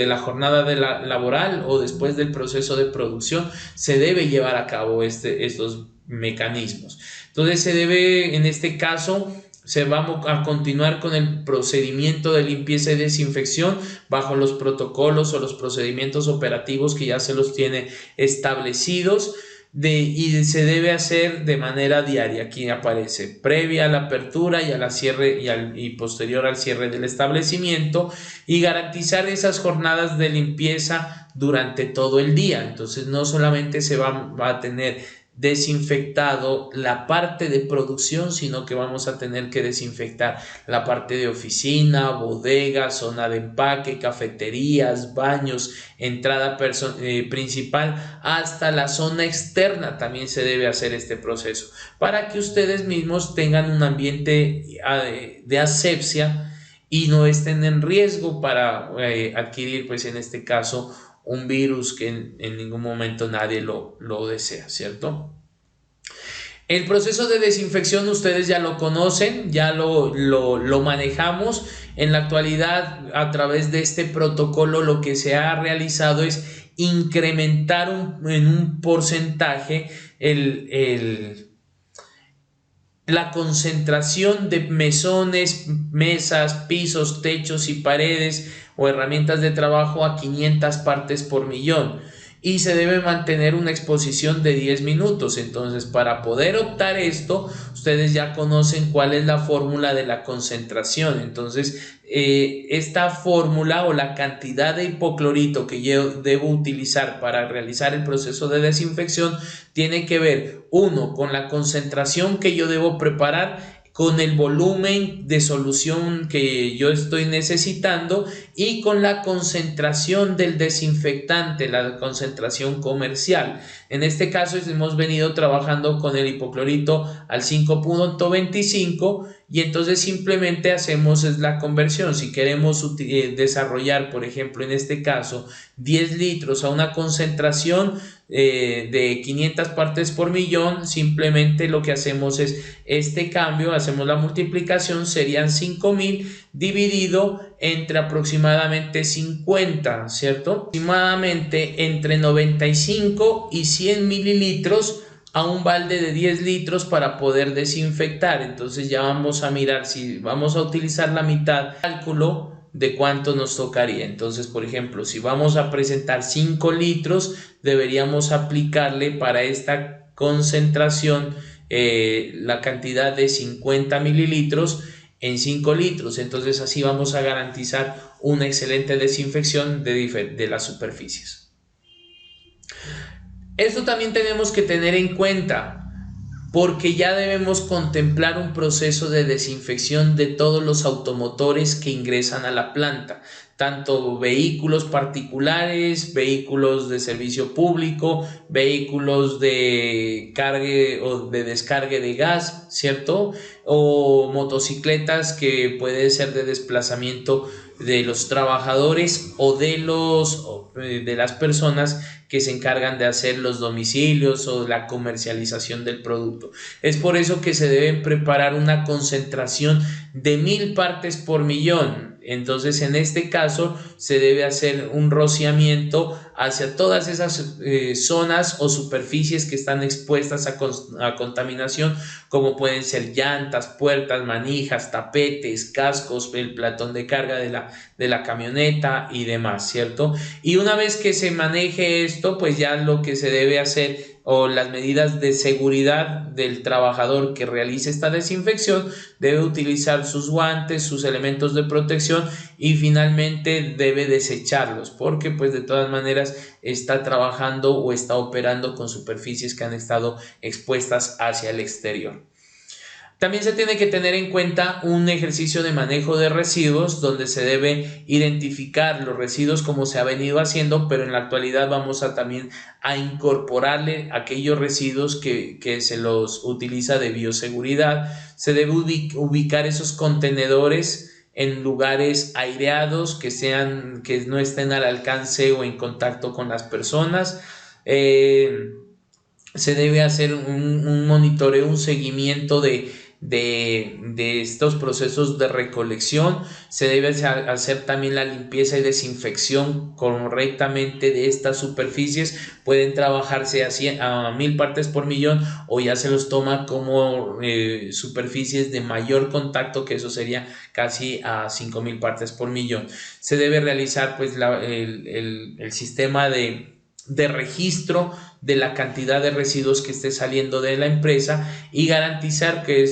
la jornada laboral o después del proceso de producción. Se debe llevar a cabo estos mecanismos. Entonces, se debe, en este caso, se va a continuar con el procedimiento de limpieza y desinfección bajo los protocolos o los procedimientos operativos que ya se los tiene establecidos, y se debe hacer de manera diaria. Aquí aparece previa a la apertura y a la cierre y posterior al cierre del establecimiento, y garantizar esas jornadas de limpieza durante todo el día. Entonces no solamente se va a tener desinfectado la parte de producción, sino que vamos a tener que desinfectar la parte de oficina, bodega, zona de empaque, cafeterías, baños, entrada principal, hasta la zona externa también se debe hacer este proceso para que ustedes mismos tengan un ambiente de asepsia y no estén en riesgo para adquirir, pues en este caso, un virus que en ningún momento nadie lo desea, ¿cierto? El proceso de desinfección ustedes ya lo conocen, ya lo manejamos. En la actualidad, a través de este protocolo, lo que se ha realizado es incrementar en un porcentaje la concentración de mesones, mesas, pisos, techos y paredes o herramientas de trabajo a 500 partes por millón y se debe mantener una exposición de 10 minutos. Entonces, para poder optar esto, ustedes ya conocen cuál es la fórmula de la concentración. Entonces, esta fórmula o la cantidad de hipoclorito que yo debo utilizar para realizar el proceso de desinfección tiene que ver, uno, con la concentración que yo debo preparar, con el volumen de solución que yo estoy necesitando y con la concentración del desinfectante, la concentración comercial. En este caso hemos venido trabajando con el hipoclorito al 5.25 y entonces simplemente hacemos la conversión. Si queremos desarrollar, por ejemplo, en este caso 10 litros a una concentración de 500 partes por millón, simplemente lo que hacemos es este cambio, hacemos la multiplicación, serían 5000 dividido entre aproximadamente 50, ¿cierto? Aproximadamente entre 95 y 100 mililitros a un balde de 10 litros para poder desinfectar. Entonces ya vamos a mirar si vamos a utilizar la mitad, cálculo de cuánto nos tocaría. Entonces, por ejemplo, si vamos a presentar 5 litros, deberíamos aplicarle para esta concentración la cantidad de 50 mililitros en 5 litros. Entonces así vamos a garantizar una excelente desinfección de las superficies. Esto también tenemos que tener en cuenta porque ya debemos contemplar un proceso de desinfección de todos los automotores que ingresan a la planta, tanto vehículos particulares, vehículos de servicio público, vehículos de cargue o de descargue de gas, ¿cierto? O motocicletas que puede ser de desplazamiento de los trabajadores o de las personas que se encargan de hacer los domicilios o la comercialización del producto. Es por eso que se deben preparar una concentración de 1000 partes por millón. Entonces, en este caso, se debe hacer un rociamiento hacia todas esas zonas o superficies que están expuestas a contaminación, como pueden ser llantas, puertas, manijas, tapetes, cascos, el platón de carga de la camioneta y demás, ¿cierto? Y una vez que se maneje esto, pues ya lo que se debe hacer o las medidas de seguridad del trabajador que realice esta desinfección, debe utilizar sus guantes, sus elementos de protección y finalmente debe desecharlos porque pues de todas maneras está trabajando o está operando con superficies que han estado expuestas hacia el exterior. También se tiene que tener en cuenta un ejercicio de manejo de residuos donde se debe identificar los residuos como se ha venido haciendo, pero en la actualidad vamos a también a incorporarle aquellos residuos que se los utiliza de bioseguridad. Se debe ubicar esos contenedores en lugares aireados que no estén al alcance o en contacto con las personas. Se debe hacer un monitoreo, un seguimiento de estos procesos de recolección. Se debe hacer también la limpieza y desinfección correctamente de estas superficies. Pueden trabajarse a 1000 partes por millón o ya se los toma como superficies de mayor contacto, que eso sería casi a 5000 partes por millón. Se debe realizar pues el sistema de de registro de la cantidad de residuos que esté saliendo de la empresa y garantizar que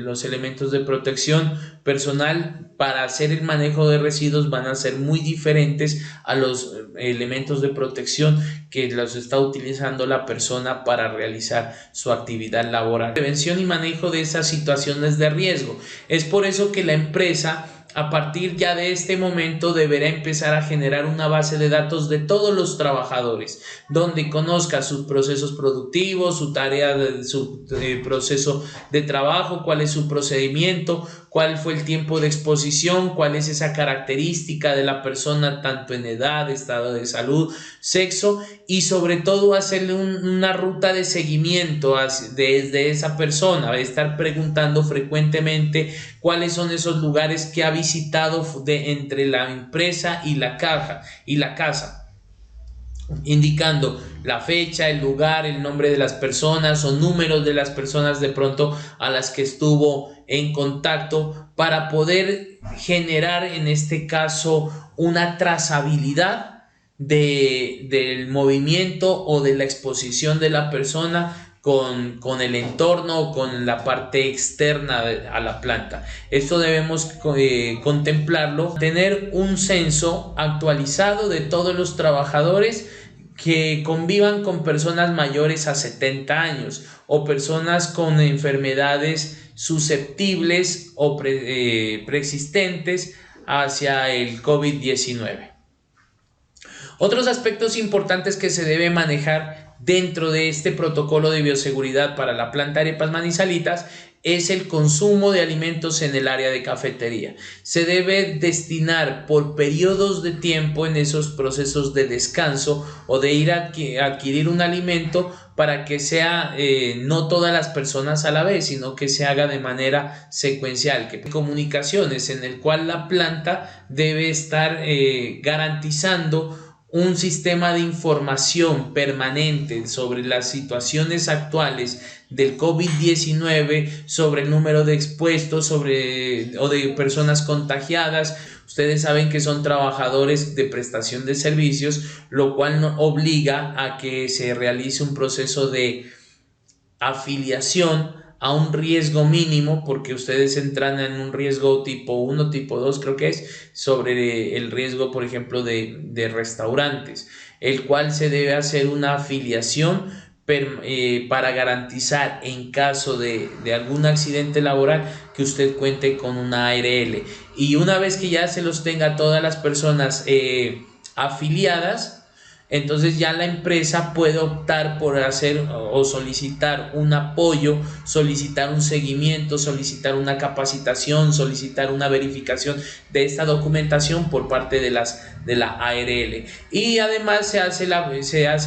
los elementos de protección personal para hacer el manejo de residuos van a ser muy diferentes a los elementos de protección que los está utilizando la persona para realizar su actividad laboral. Prevención y manejo de esas situaciones de riesgo. Es por eso que la empresa, a partir ya de este momento, deberá empezar a generar una base de datos de todos los trabajadores, donde conozca sus procesos productivos, su tarea, su proceso de trabajo, cuál es su procedimiento, cuál fue el tiempo de exposición, cuál es esa característica de la persona, tanto en edad, estado de salud, sexo, y sobre todo hacerle una ruta de seguimiento desde esa persona, estar preguntando frecuentemente cuáles son esos lugares que ha visitado entre la empresa y la casa, indicando la fecha, el lugar, el nombre de las personas o números de las personas de pronto a las que estuvo en contacto, para poder generar en este caso una trazabilidad del movimiento o de la exposición de la persona con el entorno o con la parte externa a la planta. Esto debemos contemplarlo, tener un censo actualizado de todos los trabajadores que convivan con personas mayores a 70 años o personas con enfermedades susceptibles o preexistentes hacia el COVID-19. Otros aspectos importantes que se debe manejar dentro de este protocolo de bioseguridad para la planta Arepas Manizalitas es el consumo de alimentos en el área de cafetería. Se debe destinar por periodos de tiempo en esos procesos de descanso o de ir a adquirir un alimento para que sea no todas las personas a la vez, sino que se haga de manera secuencial, que comunicaciones en el cual la planta debe estar garantizando un sistema de información permanente sobre las situaciones actuales del COVID-19, sobre el número de expuestos o de personas contagiadas. Ustedes saben que son trabajadores de prestación de servicios, lo cual obliga a que se realice un proceso de afiliación a un riesgo mínimo, porque ustedes entran en un riesgo tipo 1, tipo 2 creo que es, sobre el riesgo por ejemplo de restaurantes, el cual se debe hacer una afiliación para garantizar en caso de algún accidente laboral que usted cuente con una ARL, y una vez que ya se los tenga todas las personas afiliadas, entonces ya la empresa puede optar por hacer o solicitar un apoyo, solicitar un seguimiento, solicitar una capacitación, solicitar una verificación de esta documentación por parte de la ARL. Y además se hace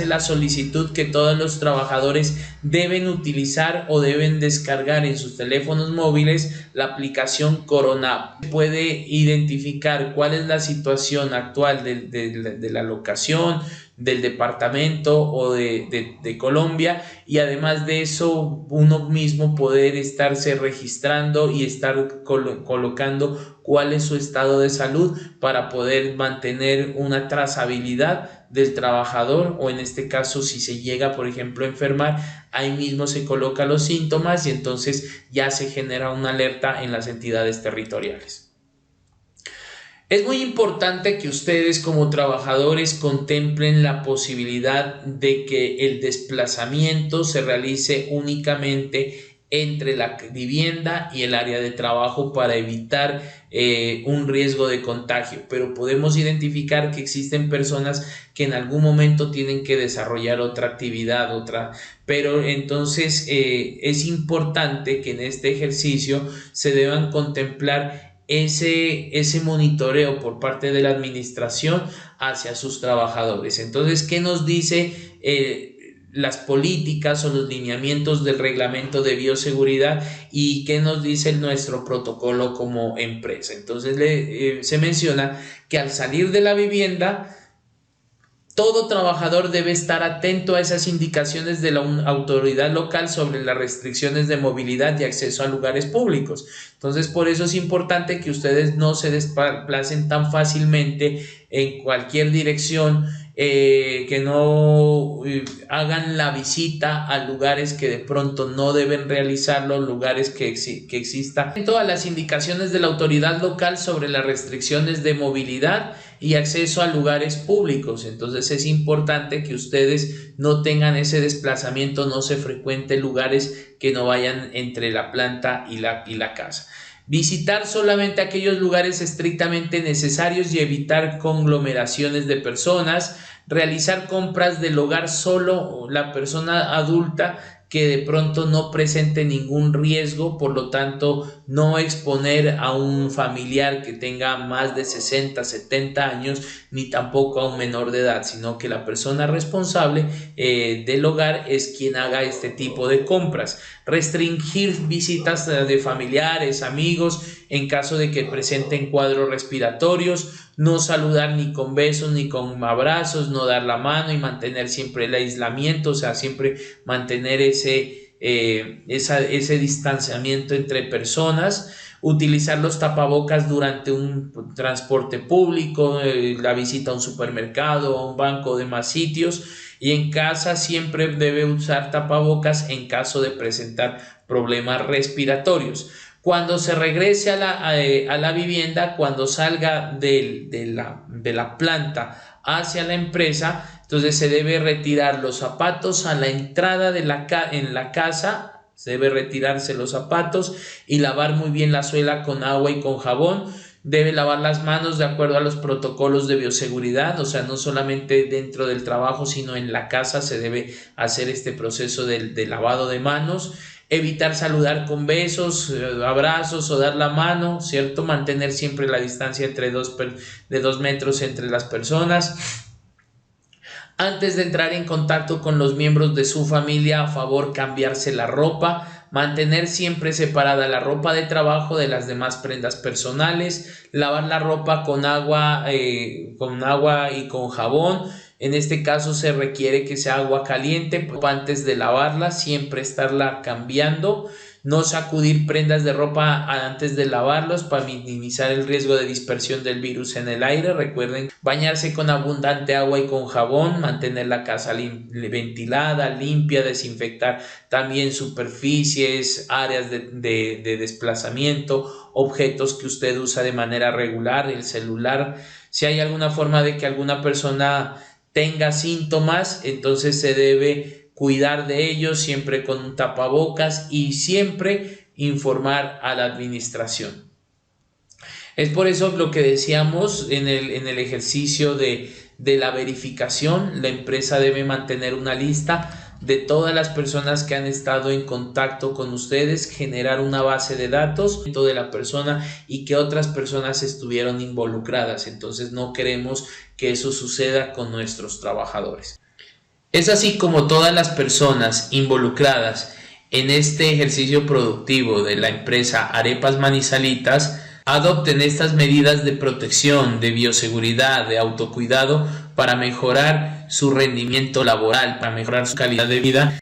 la solicitud que todos los trabajadores deben utilizar o deben descargar en sus teléfonos móviles la aplicación Corona. Puede identificar cuál es la situación actual de la locación, del departamento o de Colombia, y además de eso uno mismo poder estarse registrando y estar colocando cuál es su estado de salud para poder mantener una trazabilidad del trabajador, o en este caso si se llega por ejemplo a enfermar, ahí mismo se coloca los síntomas y entonces ya se genera una alerta en las entidades territoriales. Es muy importante que ustedes como trabajadores contemplen la posibilidad de que el desplazamiento se realice únicamente entre la vivienda y el área de trabajo para evitar un riesgo de contagio, pero podemos identificar que existen personas que en algún momento tienen que desarrollar otra actividad, pero entonces es importante que en este ejercicio se deban contemplar ese monitoreo por parte de la administración hacia sus trabajadores. Entonces, ¿qué nos dice las políticas o los lineamientos del reglamento de bioseguridad y qué nos dice nuestro protocolo como empresa? Entonces se menciona que al salir de la vivienda, todo trabajador debe estar atento a esas indicaciones de la autoridad local sobre las restricciones de movilidad y acceso a lugares públicos. Entonces, por eso es importante que ustedes no se desplacen tan fácilmente en cualquier dirección que no hagan la visita a lugares que de pronto no deben realizarlo, lugares que existan todas las indicaciones de la autoridad local sobre las restricciones de movilidad y acceso a lugares públicos. Entonces es importante que ustedes no tengan ese desplazamiento, no se frecuenten lugares que no vayan entre la planta y la casa. Visitar solamente aquellos lugares estrictamente necesarios y evitar conglomeraciones de personas. Realizar compras del hogar solo la persona adulta que de pronto no presente ningún riesgo, por lo tanto no exponer a un familiar que tenga más de 60, 70 años, ni tampoco a un menor de edad, sino que la persona responsable del hogar es quien haga este tipo de compras. Restringir visitas de familiares, amigos, en caso de que presenten cuadros respiratorios. No saludar ni con besos ni con abrazos, no dar la mano y mantener siempre el aislamiento, o sea, siempre mantener ese distanciamiento entre personas. Utilizar los tapabocas durante un transporte público, la visita a un supermercado, a un banco, demás sitios. Y en casa siempre debe usar tapabocas en caso de presentar problemas respiratorios. Cuando se regrese a la vivienda, cuando salga de la planta hacia la empresa, entonces se debe retirar los zapatos a la entrada en la casa, se debe retirarse los zapatos y lavar muy bien la suela con agua y con jabón. Debe lavar las manos de acuerdo a los protocolos de bioseguridad, o sea, no solamente dentro del trabajo, sino en la casa se debe hacer este proceso de lavado de manos. Evitar saludar con besos, abrazos o dar la mano, ¿cierto? Mantener siempre la distancia de 2 metros entre las personas. Antes de entrar en contacto con los miembros de su familia, a favor cambiarse la ropa, mantener siempre separada la ropa de trabajo de las demás prendas personales, lavar la ropa con agua y con jabón. En este caso se requiere que sea agua caliente antes de lavarla, siempre estarla cambiando. No sacudir prendas de ropa antes de lavarlos para minimizar el riesgo de dispersión del virus en el aire. Recuerden bañarse con abundante agua y con jabón, mantener la casa ventilada, limpia, desinfectar también superficies, áreas de desplazamiento, objetos que usted usa de manera regular, el celular. Si hay alguna forma de que alguna persona tenga síntomas, entonces se debe cuidar de ellos siempre con un tapabocas y siempre informar a la administración. Es por eso lo que decíamos en el ejercicio de la verificación. La empresa debe mantener una lista de todas las personas que han estado en contacto con ustedes, generar una base de datos de la persona y que otras personas estuvieron involucradas. Entonces no queremos que eso suceda con nuestros trabajadores. Es así como todas las personas involucradas en este ejercicio productivo de la empresa Arepas Manizalitas adopten estas medidas de protección, de bioseguridad, de autocuidado para mejorar su rendimiento laboral, para mejorar su calidad de vida